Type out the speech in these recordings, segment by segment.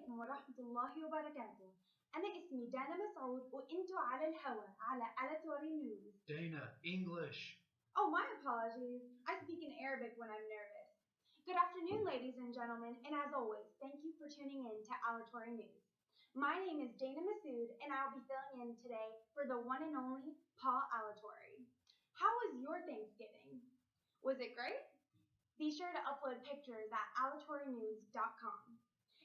عليكم ورحمة الله وبركاته. أنا اسمي دانا مسعود وأنتوا على الهوا على Alatorre News. Dana, English. Oh, my apologies. I speak in Arabic when I'm nervous. Good afternoon, ladies and gentlemen, and as always, thank you for tuning in to Alatorre News. My name is Dana Masood, and I'll be filling in today for the one and only Paul Alatorre. How was your Thanksgiving? Was it great? Be sure to upload pictures at alatorrenews.com.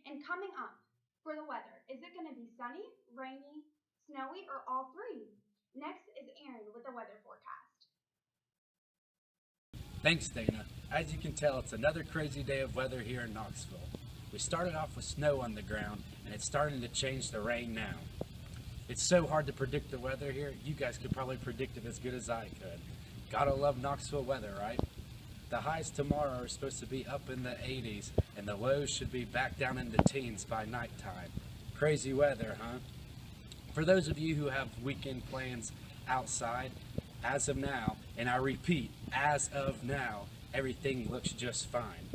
And coming up, for the weather, is it going to be sunny, rainy, snowy, or all three? Next is Aaron with the weather forecast. Thanks, Dana. As you can tell, it's another crazy day of weather here in Knoxville. We started off with snow on the ground, and it's starting to change to rain now. It's so hard to predict the weather here, you guys could probably predict it as good as I could. Gotta love Knoxville weather, right? The highs tomorrow are supposed to be up in the 80s, and the lows should be back down in the teens by nighttime. Crazy weather, huh? For those of you who have weekend plans outside, as of now, and I repeat, as of now, everything looks just fine.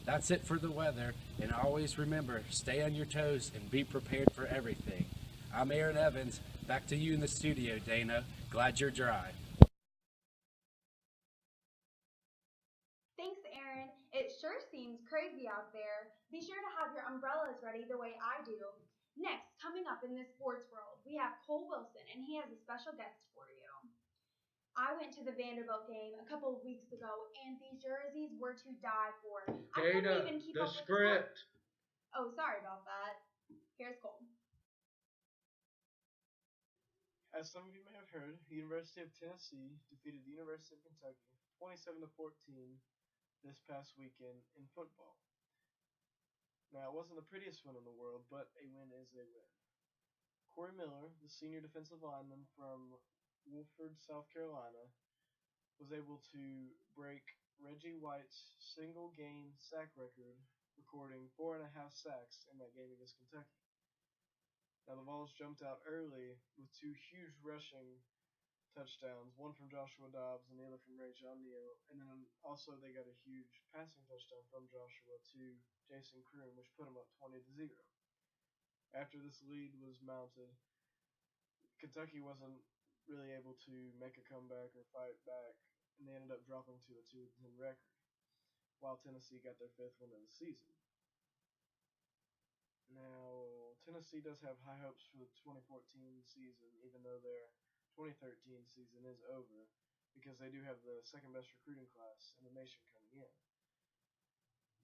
That's it for the weather, and always remember, stay on your toes and be prepared for everything. I'm Aaron Evans, back to you in the studio, Dana. Glad you're dry. Thanks, Aaron. It sure seems crazy out there. Be sure to have your umbrellas ready the way I do. Next, coming up in the sports world, we have Cole Wilson, and he has a special guest for you. I went to the Vanderbilt game a couple of weeks ago, and these jerseys were to die for. I couldn't Dana, even keep the up with the script. Oh, sorry about that. Here's Cole. As some of you may have heard, the University of Tennessee defeated the University of Kentucky 27 to 14 this past weekend in football. Now, it wasn't the prettiest win in the world, but a win is a win. Corey Miller, the senior defensive lineman from Wolford, South Carolina, was able to break Reggie White's single-game sack record, recording 4.5 sacks in that game against Kentucky. Now, the Vols jumped out early with two huge rushing touchdowns, one from Joshua Dobbs and the other from Ray John Neal, and then also they got a huge passing touchdown from Joshua to Jason Kroom, which put them up 20-0. After this lead was mounted, Kentucky wasn't really able to make a comeback or fight back, and they ended up dropping to a 2-10 record, while Tennessee got their 5th win of the season. Now, Tennessee does have high hopes for the 2014 season, even though their 2013 season is over, because they do have the second best recruiting class in the nation coming in.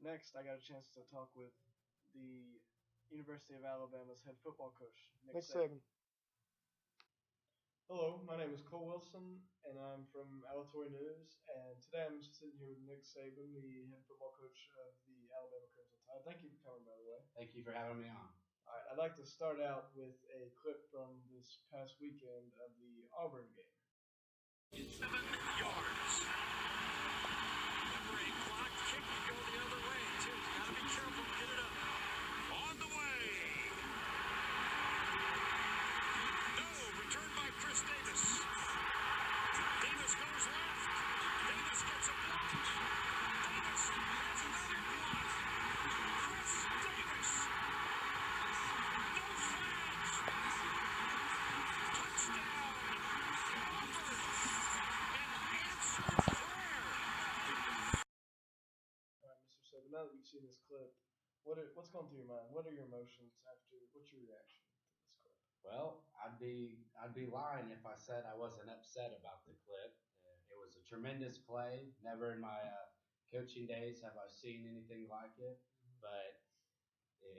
Next, I got a chance to talk with the University of Alabama's head football coach, Nick Saban. Hello, my name is Cole Wilson, and I'm from Alatorre News, and today I'm sitting here with Nick Saban, the head football coach of the Alabama Crimson Tide. Thank you for coming, by the way. Thank you for having me on. All right, I'd like to start out with a clip from this past weekend of the Auburn game. 7 yards. Number 8 clock, kick to go the other way, too. Gotta be careful, get it up. On the way. No, returned by Chris Davis. Davis goes left. Davis gets a block. Davis has another block. Chris Davis. No flags. Touchdown. Auburn. An answered prayer. All right, Mr. Saban, now that you've seen this clip, what's going through your mind? What are your emotions after? What's your reaction to this clip? Well, I'd be lying if I said I wasn't upset about the clip. It was a tremendous play. Never in my coaching days have I seen anything like it. But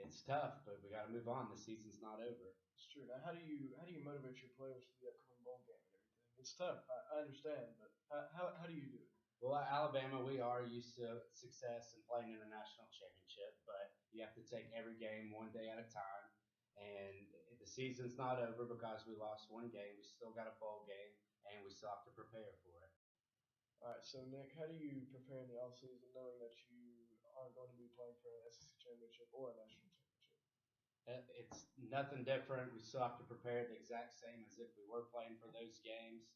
it's tough. But we got to move on. The season's not over. It's true. Now, how do you motivate your players for the upcoming bowl game and everything? It's tough. I understand, but how do you do it? Well, at Alabama, we are used to success and playing in the national championship, but you have to take every game one day at a time. And the season's not over because we lost one game. We still got a bowl game, and we still have to prepare for it. All right, so Nick, how do you prepare in the offseason knowing that you aren't going to be playing for an SEC championship or a national championship? It's nothing different. We still have to prepare the exact same as if we were playing for those games.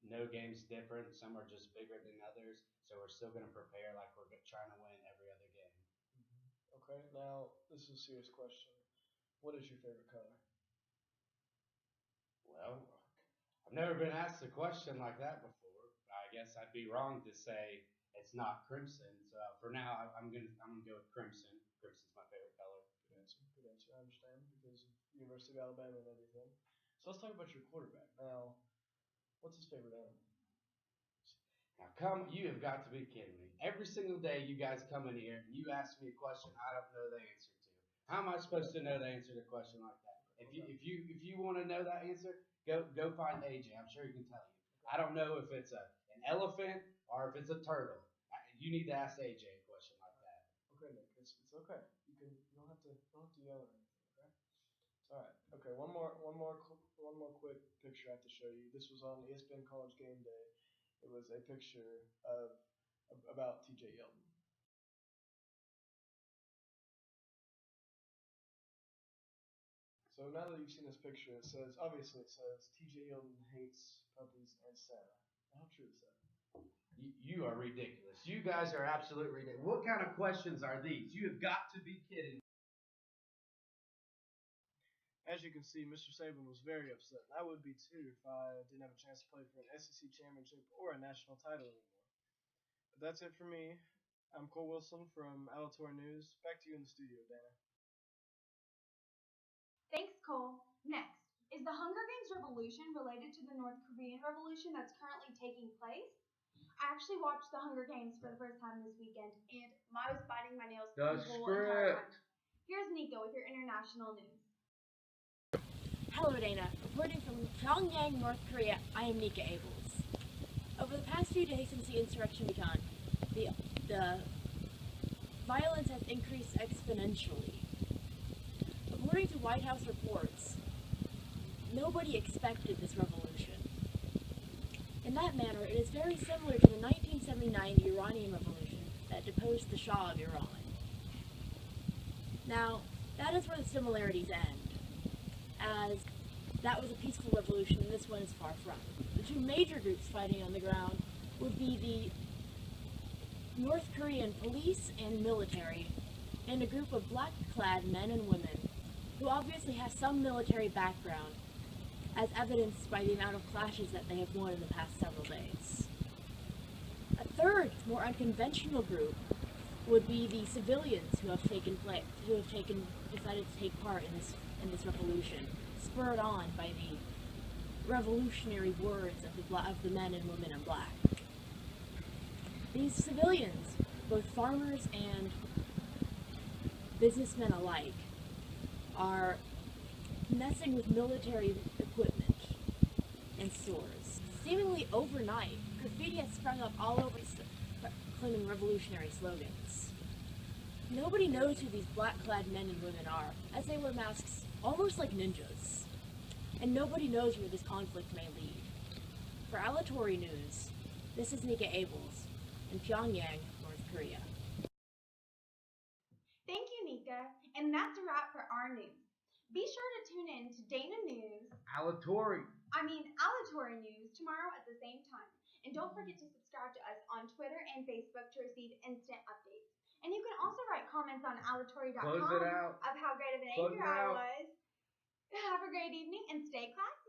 No game's different. Some are just bigger than others. So we're still going to prepare like we're trying to win every other game. Okay, now this is a serious question. What is your favorite color? Well, I've never been asked a question like that before. I guess I'd be wrong to say it's not crimson. So for now, I'm gonna go with crimson. Crimson's my favorite color. Good answer. Good answer. I understand because University of Alabama and everything. So let's talk about your quarterback. Now, what's his favorite animal? Now, you have got to be kidding me. Every single day you guys come in here and you ask me a question I don't know the answer to. How am I supposed to know the answer to a question like that? If you want to know that answer, go find AJ. I'm sure he can tell you. I don't know if it's an elephant or if it's a turtle. You need to ask AJ a question like that. Okay, Nick, it's okay. You don't have to yell or anything. Okay. It's all right. Okay, one more quick picture I have to show you. This was on ESPN College Game Day. It was a picture about TJ Yeldon. So now that you've seen this picture, obviously it says TJ Yeldon hates puppies and Santa. How true is that? You are ridiculous. You guys are absolutely ridiculous. What kind of questions are these? You have got to be kidding. As you can see, Mr. Saban was very upset. I would be too if I didn't have a chance to play for an SEC championship or a national title anymore. But that's it for me. I'm Cole Wilson from Alatorre News. Back to you in the studio, Dana. Thanks, Cole. Next, is the Hunger Games revolution related to the North Korean revolution that's currently taking place? I actually watched the Hunger Games for the first time this weekend, and I was biting my nails the whole entire time. Here's Nico with your international news. Hello, Dana. Reporting from Pyongyang, North Korea, I am Nika Abels. Over the past few days since the insurrection began, the violence has increased exponentially. According to White House reports, nobody expected this revolution. In that manner, it is very similar to the 1979 Iranian Revolution that deposed the Shah of Iran. Now, that is where the similarities end, as that was a peaceful revolution and this one is far from. The two major groups fighting on the ground would be the North Korean police and military, and a group of black-clad men and women who obviously have some military background, as evidenced by the amount of clashes that they have won in the past several days. A third, more unconventional group would be the civilians who have decided to take part in this revolution, spurred on by the revolutionary words of the men and women in black. These civilians, both farmers and businessmen alike, are messing with military equipment and stores. Seemingly overnight, graffiti has sprung up all over claiming revolutionary slogans. Nobody knows who these black-clad men and women are, as they wear masks almost like ninjas. And nobody knows where this conflict may lead. For Alatorre News, this is Nika Abels in Pyongyang, North Korea. Thank you, Nika. And that's a wrap for our news. Be sure to tune in to Dana News, Alatorre News tomorrow at the same time. And don't forget to subscribe to us on Twitter and Facebook to receive instant updates. And you can also write comments on alatorre.com of how great of an anchor I was. Have a great evening and stay classy.